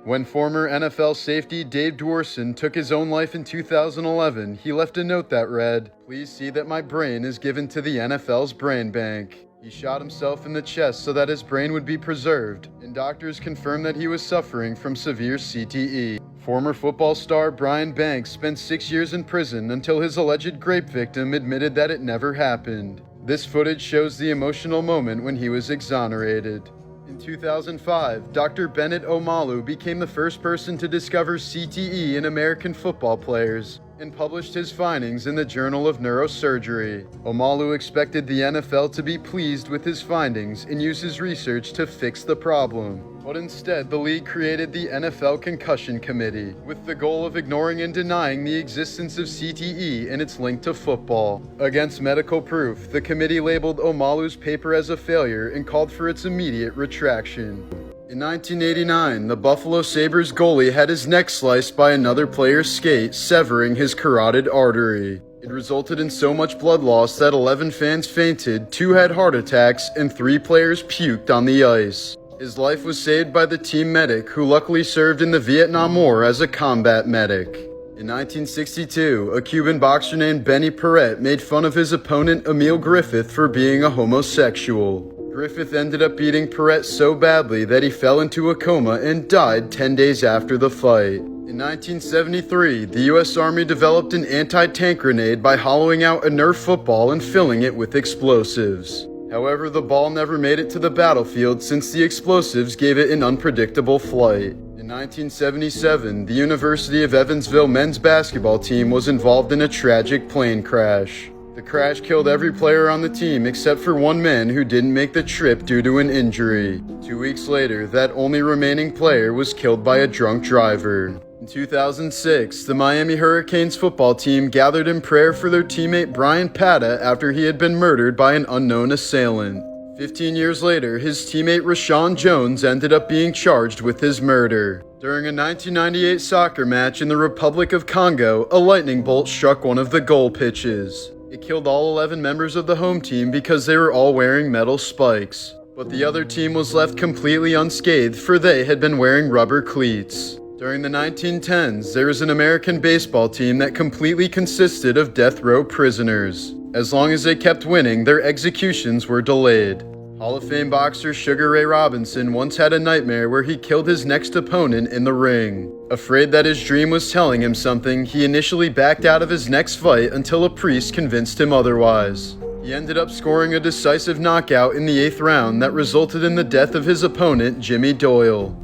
When former NFL safety Dave Dworson took his own life in 2011, he left a note that read, "Please see that my brain is given to the NFL's brain bank." He shot himself in the chest so that his brain would be preserved, and doctors confirmed that he was suffering from severe CTE. Former football star Brian Banks spent 6 years in prison until his alleged grape victim admitted that it never happened. This footage shows the emotional moment when he was exonerated. In 2005, Dr. Bennett Omalu became the first person to discover CTE in American football players and published his findings in the Journal of Neurosurgery. Omalu expected the NFL to be pleased with his findings and use his research to fix the problem. But instead, the league created the NFL Concussion Committee, with the goal of ignoring and denying the existence of CTE and its link to football. Against medical proof, the committee labeled Omalu's paper as a failure and called for its immediate retraction. In 1989, the Buffalo Sabres goalie had his neck sliced by another player's skate, severing his carotid artery. It resulted in so much blood loss that 11 fans fainted, 2 had heart attacks, and 3 players puked on the ice. His life was saved by the team medic, who luckily served in the Vietnam War as a combat medic. In 1962, a Cuban boxer named Benny Paret made fun of his opponent Emil Griffith for being a homosexual. Griffith ended up beating Paret so badly that he fell into a coma and died 10 days after the fight. In 1973, the U.S. Army developed an anti-tank grenade by hollowing out a Nerf football and filling it with explosives. However, the ball never made it to the battlefield since the explosives gave it an unpredictable flight. In 1977, the University of Evansville men's basketball team was involved in a tragic plane crash. The crash killed every player on the team except for one man who didn't make the trip due to an injury. 2 weeks later, that only remaining player was killed by a drunk driver. In 2006, the Miami Hurricanes football team gathered in prayer for their teammate Brian Pata after he had been murdered by an unknown assailant. 15 years later, his teammate Rashawn Jones ended up being charged with his murder. During a 1998 soccer match in the Republic of Congo, a lightning bolt struck one of the goal pitches. It killed all 11 members of the home team because they were all wearing metal spikes. But the other team was left completely unscathed, for they had been wearing rubber cleats. During the 1910s, there was an American baseball team that completely consisted of death row prisoners. As long as they kept winning, their executions were delayed. Hall of Fame boxer Sugar Ray Robinson once had a nightmare where he killed his next opponent in the ring. Afraid that his dream was telling him something, he initially backed out of his next fight until a priest convinced him otherwise. He ended up scoring a decisive knockout in the 8th round that resulted in the death of his opponent, Jimmy Doyle.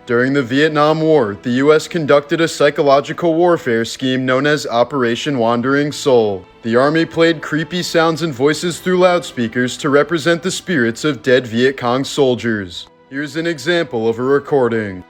During the Vietnam War, the U.S. conducted a psychological warfare scheme known as Operation Wandering Soul. The Army played creepy sounds and voices through loudspeakers to represent the spirits of dead Viet Cong soldiers. Here's an example of a recording.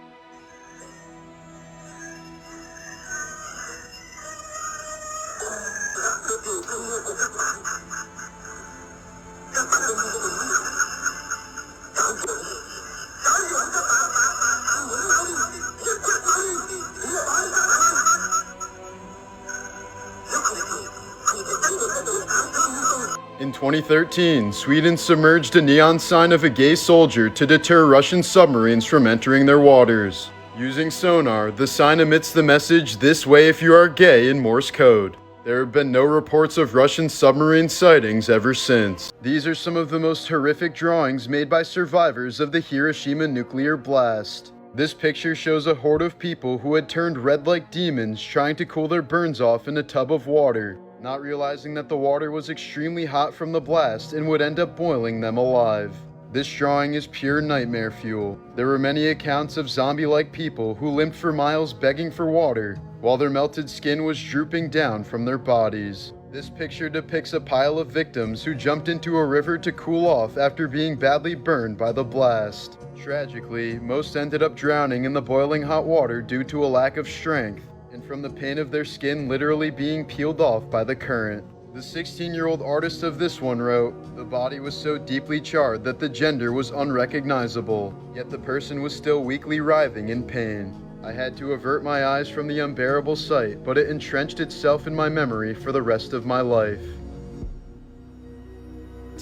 In 2013, Sweden submerged a neon sign of a gay soldier to deter Russian submarines from entering their waters. Using sonar, the sign emits the message, "This way if you are gay," in Morse code. There have been no reports of Russian submarine sightings ever since. These are some of the most horrific drawings made by survivors of the Hiroshima nuclear blast. This picture shows a horde of people who had turned red like demons trying to cool their burns off in a tub of water, not realizing that the water was extremely hot from the blast and would end up boiling them alive. This drawing is pure nightmare fuel. There were many accounts of zombie-like people who limped for miles begging for water, while their melted skin was drooping down from their bodies. This picture depicts a pile of victims who jumped into a river to cool off after being badly burned by the blast. Tragically, most ended up drowning in the boiling hot water due to a lack of strength, and from the pain of their skin literally being peeled off by the current. The 16-year-old artist of this one wrote, "The body was so deeply charred that the gender was unrecognizable, yet the person was still weakly writhing in pain. I had to avert my eyes from the unbearable sight, but it entrenched itself in my memory for the rest of my life."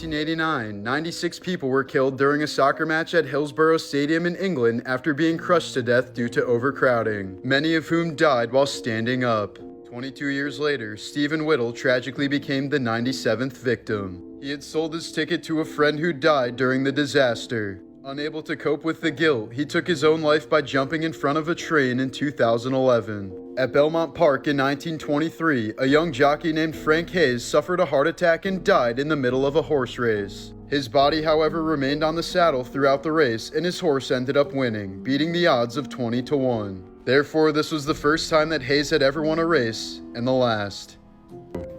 1989, 96 people were killed during a soccer match at Hillsborough Stadium in England after being crushed to death due to overcrowding, many of whom died while standing up. 22 years later, Stephen Whittle tragically became the 97th victim. He had sold his ticket to a friend who died during the disaster. Unable to cope with the guilt, he took his own life by jumping in front of a train in 2011. At Belmont Park in 1923, a young jockey named Frank Hayes suffered a heart attack and died in the middle of a horse race. His body, however, remained on the saddle throughout the race, and his horse ended up winning, beating the odds of 20-1. Therefore, this was the first time that Hayes had ever won a race, and the last.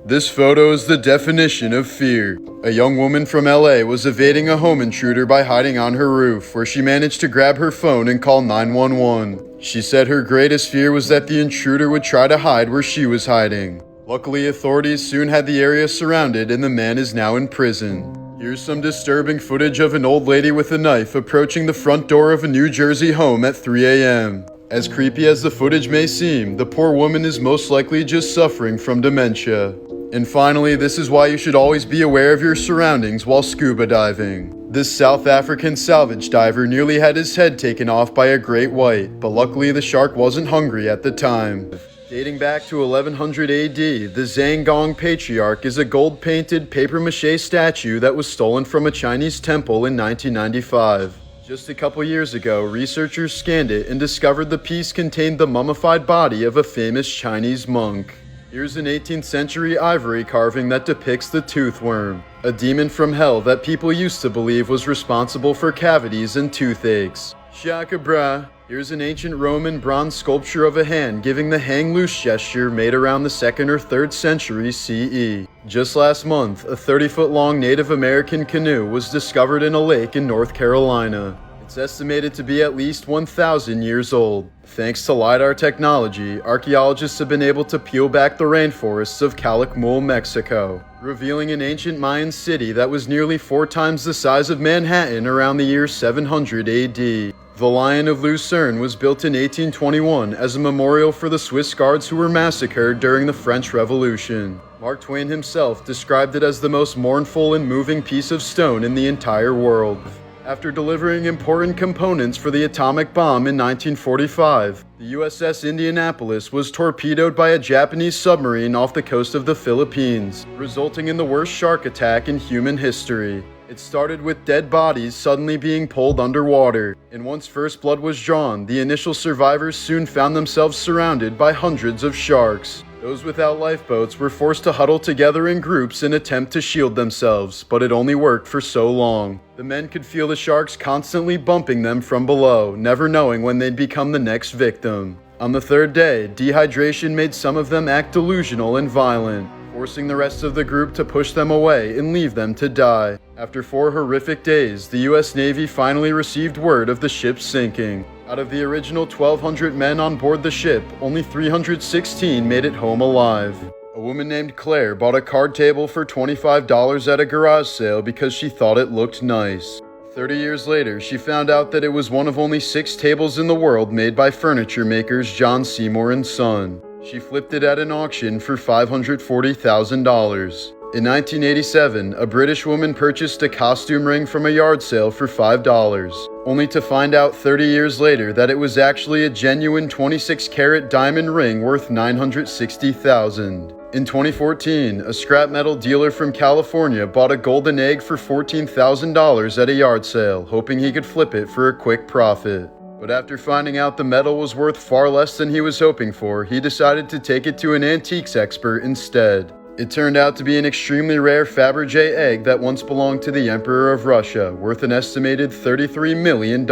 This photo is the definition of fear. A young woman from LA was evading a home intruder by hiding on her roof, where she managed to grab her phone and call 911. She said her greatest fear was that the intruder would try to hide where she was hiding. Luckily, authorities soon had the area surrounded and the man is now in prison. Here's some disturbing footage of an old lady with a knife approaching the front door of a New Jersey home at 3 a.m. As creepy as the footage may seem, the poor woman is most likely just suffering from dementia. And finally, this is why you should always be aware of your surroundings while scuba diving. This South African salvage diver nearly had his head taken off by a great white, but luckily the shark wasn't hungry at the time. Dating back to 1100 AD, the Zhangong Patriarch is a gold-painted papier-mâché statue that was stolen from a Chinese temple in 1995. Just a couple years ago, researchers scanned it and discovered the piece contained the mummified body of a famous Chinese monk. Here's an 18th century ivory carving that depicts the tooth worm, a demon from hell that people used to believe was responsible for cavities and toothaches. Shaka bra. Here's an ancient Roman bronze sculpture of a hand giving the hang loose gesture made around the 2nd or 3rd century CE. Just last month, a 30-foot long Native American canoe was discovered in a lake in North Carolina. It's estimated to be at least 1,000 years old. Thanks to LiDAR technology, archaeologists have been able to peel back the rainforests of Calakmul, Mexico, revealing an ancient Mayan city that was nearly 4 times the size of Manhattan around the year 700 AD. The Lion of Lucerne was built in 1821 as a memorial for the Swiss guards who were massacred during the French Revolution. Mark Twain himself described it as the most mournful and moving piece of stone in the entire world. After delivering important components for the atomic bomb in 1945, the USS Indianapolis was torpedoed by a Japanese submarine off the coast of the Philippines, resulting in the worst shark attack in human history. It started with dead bodies suddenly being pulled underwater, and once first blood was drawn, the initial survivors soon found themselves surrounded by hundreds of sharks. Those without lifeboats were forced to huddle together in groups and attempt to shield themselves, but it only worked for so long. The men could feel the sharks constantly bumping them from below, never knowing when they'd become the next victim. On the 3rd day, dehydration made some of them act delusional and violent, forcing the rest of the group to push them away and leave them to die. After 4 horrific days, the US Navy finally received word of the ship's sinking. Out of the original 1,200 men on board the ship, only 316 made it home alive. A woman named Claire bought a card table for $25 at a garage sale because she thought it looked nice. 30 years later, she found out that it was one of only 6 tables in the world made by furniture makers John Seymour and Son. She flipped it at an auction for $540,000. In 1987, a British woman purchased a costume ring from a yard sale for $5, only to find out 30 years later that it was actually a genuine 26-carat diamond ring worth $960,000. In 2014, a scrap metal dealer from California bought a golden egg for $14,000 at a yard sale, hoping he could flip it for a quick profit. But after finding out the metal was worth far less than he was hoping for, he decided to take it to an antiques expert instead. It turned out to be an extremely rare Fabergé egg that once belonged to the Emperor of Russia, worth an estimated $33 million.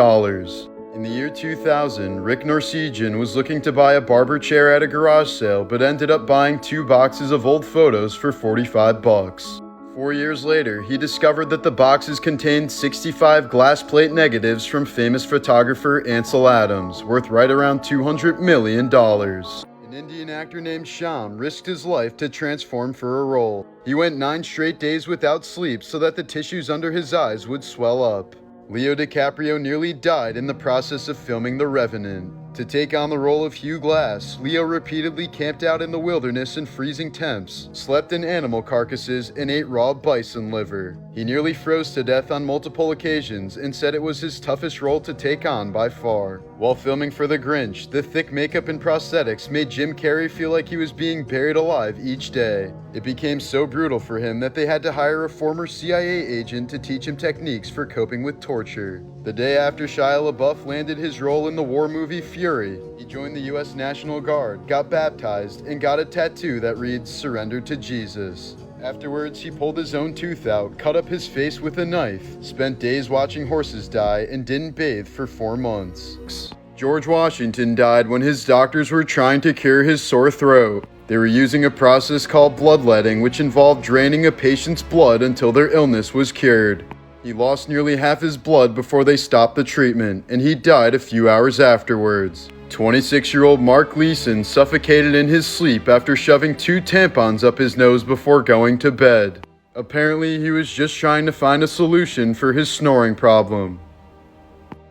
In the year 2000, Rick Norsegian was looking to buy a barber chair at a garage sale, but ended up buying 2 boxes of old photos for $45. 4 years later, he discovered that the boxes contained 65 glass plate negatives from famous photographer Ansel Adams, worth right around $200 million. An Indian actor named Shyam risked his life to transform for a role. He went 9 straight days without sleep so that the tissues under his eyes would swell up. Leo DiCaprio nearly died in the process of filming The Revenant. To take on the role of Hugh Glass, Leo repeatedly camped out in the wilderness in freezing temps, slept in animal carcasses, and ate raw bison liver. He nearly froze to death on multiple occasions and said it was his toughest role to take on by far. While filming for The Grinch, the thick makeup and prosthetics made Jim Carrey feel like he was being buried alive each day. It became so brutal for him that they had to hire a former CIA agent to teach him techniques for coping with torture. The day after Shia LaBeouf landed his role in the war movie Fury, he joined the U.S. National Guard, got baptized, and got a tattoo that reads "Surrender to Jesus." Afterwards, he pulled his own tooth out, cut up his face with a knife, spent days watching horses die, and didn't bathe for 4 months. George Washington died when his doctors were trying to cure his sore throat. They were using a process called bloodletting, which involved draining a patient's blood until their illness was cured. He lost nearly half his blood before they stopped the treatment, and he died a few hours afterwards. 26-year-old Mark Leeson suffocated in his sleep after shoving 2 tampons up his nose before going to bed. Apparently, he was just trying to find a solution for his snoring problem.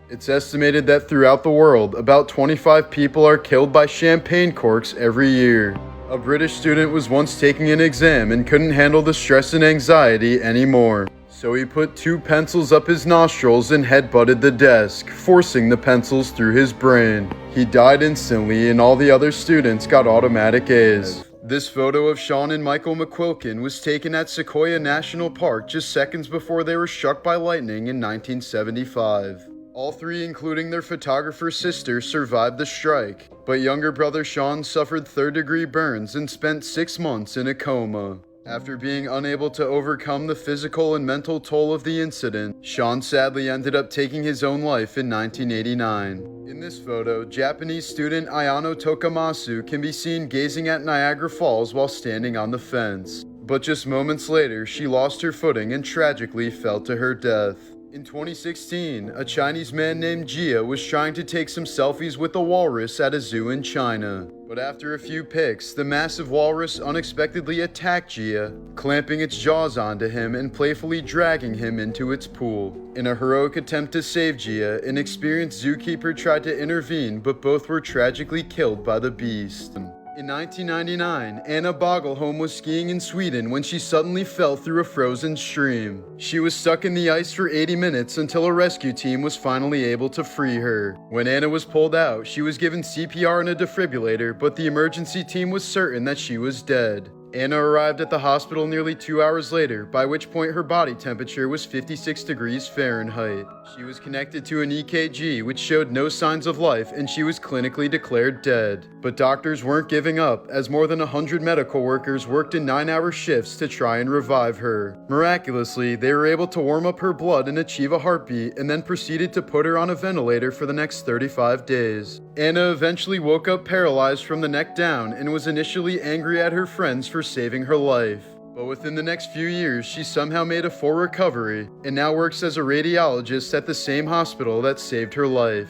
It's estimated that throughout the world, about 25 people are killed by champagne corks every year. A British student was once taking an exam and couldn't handle the stress and anxiety anymore. So he put 2 pencils up his nostrils and headbutted the desk, forcing the pencils through his brain. He died instantly and all the other students got automatic A's. This photo of Sean and Michael McQuilkin was taken at Sequoia National Park just seconds before they were struck by lightning in 1975. All 3, including their photographer's sister, survived the strike, but younger brother Sean suffered 3rd-degree burns and spent 6 months in a coma. After being unable to overcome the physical and mental toll of the incident, Sean sadly ended up taking his own life in 1989. In this photo, Japanese student Ayano Tokamasu can be seen gazing at Niagara Falls while standing on the fence. But just moments later, she lost her footing and tragically fell to her death. In 2016, a Chinese man named Jia was trying to take some selfies with a walrus at a zoo in China. But after a few pics, the massive walrus unexpectedly attacked Jia, clamping its jaws onto him and playfully dragging him into its pool. In a heroic attempt to save Jia, an experienced zookeeper tried to intervene, but both were tragically killed by the beast. In 1999, Anna Bogelholm was skiing in Sweden when she suddenly fell through a frozen stream. She was stuck in the ice for 80 minutes until a rescue team was finally able to free her. When Anna was pulled out, she was given CPR and a defibrillator, but the emergency team was certain that she was dead. Anna arrived at the hospital nearly 2 hours later, by which point her body temperature was 56 degrees Fahrenheit. She was connected to an EKG, which showed no signs of life, and she was clinically declared dead. But doctors weren't giving up, as more than 100 medical workers worked in 9-hour shifts to try and revive her. Miraculously, they were able to warm up her blood and achieve a heartbeat, and then proceeded to put her on a ventilator for the next 35 days. Anna eventually woke up paralyzed from the neck down, and was initially angry at her friends for saving her life. But within the next few years, she somehow made a full recovery, and now works as a radiologist at the same hospital that saved her life.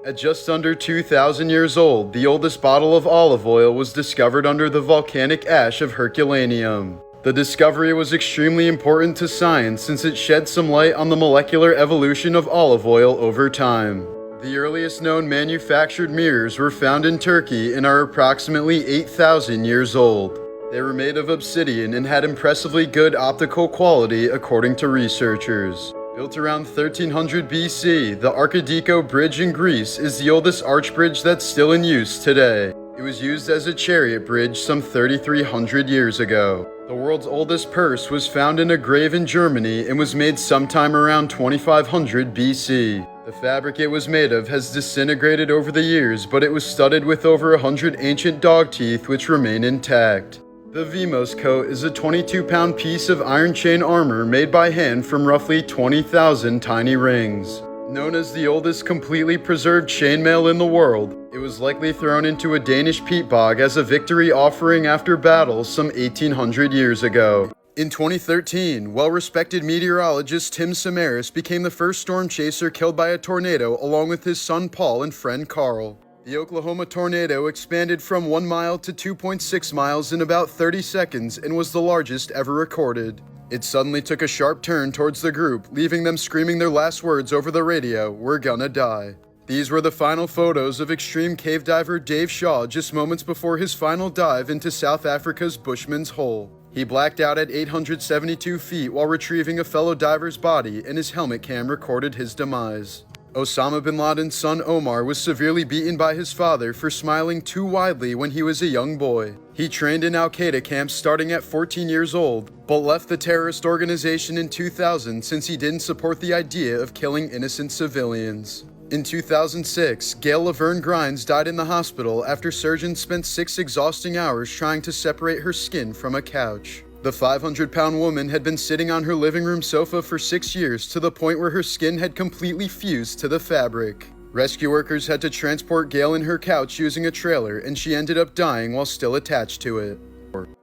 At just under 2,000 years old, the oldest bottle of olive oil was discovered under the volcanic ash of Herculaneum. The discovery was extremely important to science since it shed some light on the molecular evolution of olive oil over time. The earliest known manufactured mirrors were found in Turkey and are approximately 8,000 years old. They were made of obsidian and had impressively good optical quality according to researchers. Built around 1300 BC, the Archidiko Bridge in Greece is the oldest arch bridge that's still in use today. It was used as a chariot bridge some 3,300 years ago. The world's oldest purse was found in a grave in Germany and was made sometime around 2500 BC. The fabric it was made of has disintegrated over the years, but it was studded with over 100 ancient dog teeth which remain intact. The Vimos coat is a 22-pound piece of iron chain armor made by hand from roughly 20,000 tiny rings. Known as the oldest completely preserved chainmail in the world, it was likely thrown into a Danish peat bog as a victory offering after battle some 1,800 years ago. In 2013, well-respected meteorologist Tim Samaras became the first storm chaser killed by a tornado along with his son Paul and friend Carl. The Oklahoma tornado expanded from 1 mile to 2.6 miles in about 30 seconds and was the largest ever recorded. It suddenly took a sharp turn towards the group, leaving them screaming their last words over the radio, "We're gonna die." These were the final photos of extreme cave diver Dave Shaw just moments before his final dive into South Africa's Bushman's Hole. He blacked out at 872 feet while retrieving a fellow diver's body, and his helmet cam recorded his demise. Osama bin Laden's son Omar was severely beaten by his father for smiling too widely when he was a young boy. He trained in Al-Qaeda camps starting at 14 years old, but left the terrorist organization in 2000 since he didn't support the idea of killing innocent civilians. In 2006, Gail Laverne Grimes died in the hospital after surgeons spent 6 exhausting hours trying to separate her skin from a couch. The 500-pound woman had been sitting on her living room sofa for 6 years to the point where her skin had completely fused to the fabric. Rescue workers had to transport Gail in her couch using a trailer, and she ended up dying while still attached to it.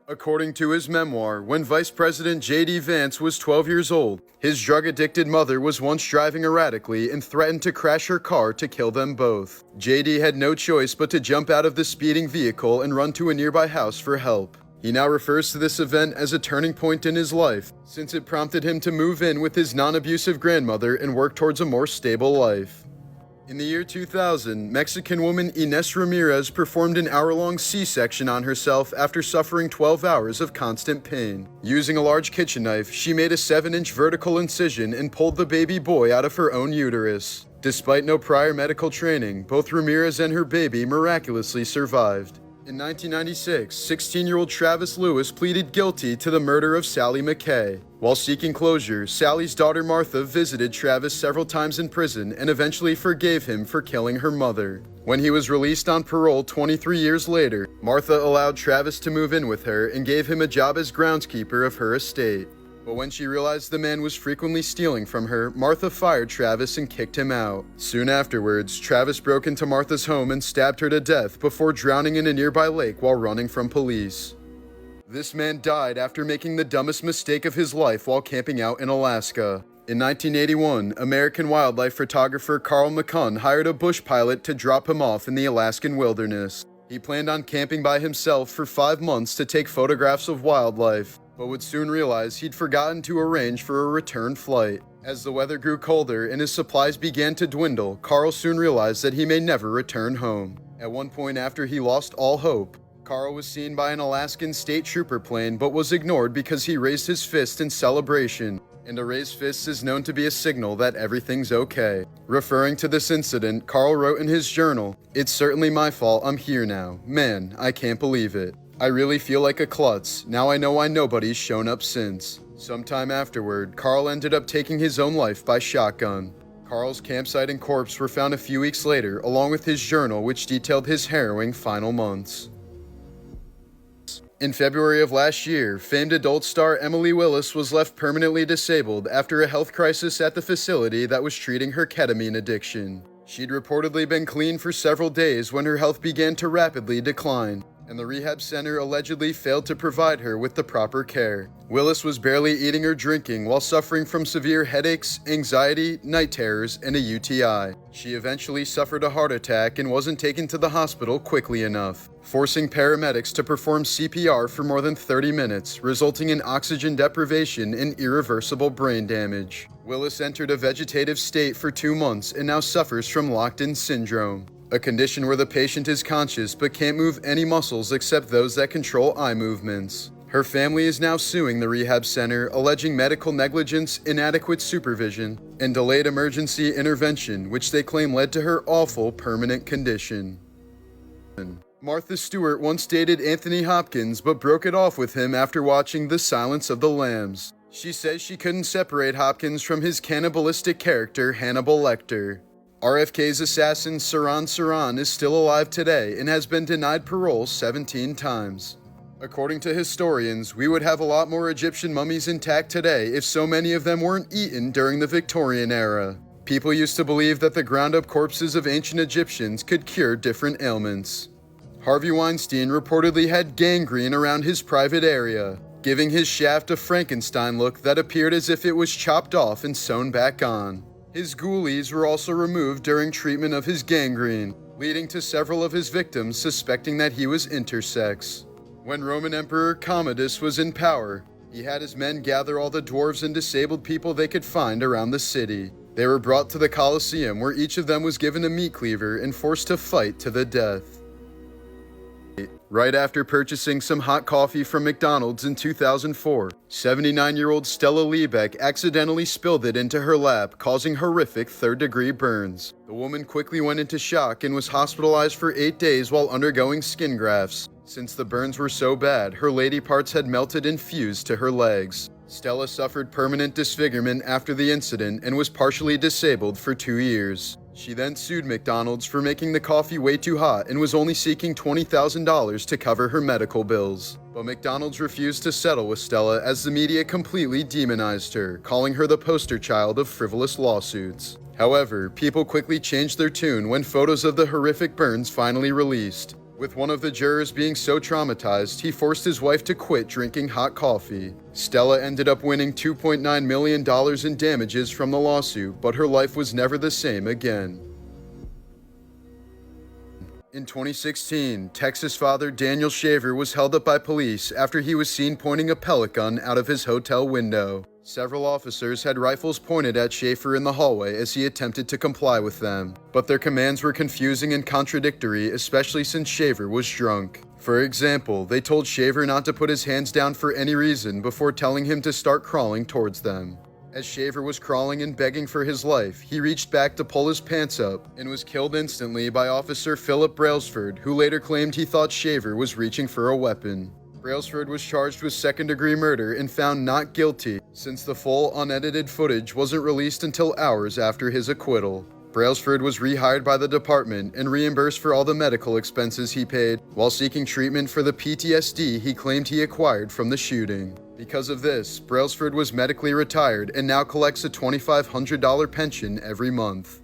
According to his memoir, when Vice President J.D. Vance was 12 years old, his drug-addicted mother was once driving erratically and threatened to crash her car to kill them both. J.D. had no choice but to jump out of the speeding vehicle and run to a nearby house for help. He now refers to this event as a turning point in his life, since it prompted him to move in with his non-abusive grandmother and work towards a more stable life. In the year 2000, Mexican woman Ines Ramirez performed an hour-long C-section on herself after suffering 12 hours of constant pain. Using a large kitchen knife, she made a 7-inch vertical incision and pulled the baby boy out of her own uterus. Despite no prior medical training, both Ramirez and her baby miraculously survived. In 1996, 16-year-old Travis Lewis pleaded guilty to the murder of Sally McKay. While seeking closure, Sally's daughter Martha visited Travis several times in prison and eventually forgave him for killing her mother. When he was released on parole 23 years later, Martha allowed Travis to move in with her and gave him a job as groundskeeper of her estate. But when she realized the man was frequently stealing from her, Martha fired Travis and kicked him out. Soon afterwards, Travis broke into Martha's home and stabbed her to death before drowning in a nearby lake while running from police. This man died after making the dumbest mistake of his life while camping out in Alaska. In 1981, American wildlife photographer Carl McCunn hired a bush pilot to drop him off in the Alaskan wilderness. He planned on camping by himself for 5 months to take photographs of wildlife, but would soon realize he'd forgotten to arrange for a return flight. As the weather grew colder and his supplies began to dwindle, Carl soon realized that he may never return home. At one point after he lost all hope, Carl was seen by an Alaskan state trooper plane but was ignored because he raised his fist in celebration, and a raised fist is known to be a signal that everything's okay. Referring to this incident, Carl wrote in his journal, "It's certainly my fault I'm here now. Man, I can't believe it. I really feel like a klutz. Now I know why nobody's shown up since." Sometime afterward, Carl ended up taking his own life by shotgun. Carl's campsite and corpse were found a few weeks later, along with his journal, which detailed his harrowing final months. In February of last year, famed adult star Emily Willis was left permanently disabled after a health crisis at the facility that was treating her ketamine addiction. She'd reportedly been clean for several days when her health began to rapidly decline, and the rehab center allegedly failed to provide her with the proper care. Willis was barely eating or drinking while suffering from severe headaches, anxiety, night terrors, and a UTI. She eventually suffered a heart attack and wasn't taken to the hospital quickly enough, forcing paramedics to perform CPR for more than 30 minutes, resulting in oxygen deprivation and irreversible brain damage. Willis entered a vegetative state for 2 months and now suffers from locked-in syndrome, a condition where the patient is conscious but can't move any muscles except those that control eye movements. Her family is now suing the rehab center, alleging medical negligence, inadequate supervision, and delayed emergency intervention, which they claim led to her awful permanent condition. Martha Stewart once dated Anthony Hopkins but broke it off with him after watching The Silence of the Lambs. She says she couldn't separate Hopkins from his cannibalistic character Hannibal Lecter. RFK's assassin Saran Saran is still alive today and has been denied parole 17 times. According to historians, we would have a lot more Egyptian mummies intact today if so many of them weren't eaten during the Victorian era. People used to believe that the ground-up corpses of ancient Egyptians could cure different ailments. Harvey Weinstein reportedly had gangrene around his private area, giving his shaft a Frankenstein look that appeared as if it was chopped off and sewn back on. His ghoulies were also removed during treatment of his gangrene, leading to several of his victims suspecting that he was intersex. When Roman Emperor Commodus was in power, he had his men gather all the dwarves and disabled people they could find around the city. They were brought to the Coliseum, where each of them was given a meat cleaver and forced to fight to the death. Right after purchasing some hot coffee from McDonald's in 2004, 79-year-old Stella Liebeck accidentally spilled it into her lap, causing horrific third-degree burns. The woman quickly went into shock and was hospitalized for 8 days while undergoing skin grafts. Since the burns were so bad, her lady parts had melted and fused to her legs. Stella suffered permanent disfigurement after the incident and was partially disabled for 2 years. She then sued McDonald's for making the coffee way too hot and was only seeking $20,000 to cover her medical bills. But McDonald's refused to settle with Stella as the media completely demonized her, calling her the poster child of frivolous lawsuits. However, people quickly changed their tune when photos of the horrific burns finally released. With one of the jurors being so traumatized, he forced his wife to quit drinking hot coffee. Stella ended up winning $2.9 million in damages from the lawsuit, but her life was never the same again. In 2016, Texas father Daniel Shaver was held up by police after he was seen pointing a pellet gun out of his hotel window. Several officers had rifles pointed at Schaefer in the hallway as he attempted to comply with them, but their commands were confusing and contradictory, especially since Shaver was drunk. For example, they told Shaver not to put his hands down for any reason before telling him to start crawling towards them. As Shaver was crawling and begging for his life, he reached back to pull his pants up and was killed instantly by Officer Philip Brailsford, who later claimed he thought Shaver was reaching for a weapon. Brailsford was charged with second-degree murder and found not guilty, since the full unedited footage wasn't released until hours after his acquittal. Brailsford was rehired by the department and reimbursed for all the medical expenses he paid, while seeking treatment for the PTSD he claimed he acquired from the shooting. Because of this, Brailsford was medically retired and now collects a $2,500 pension every month.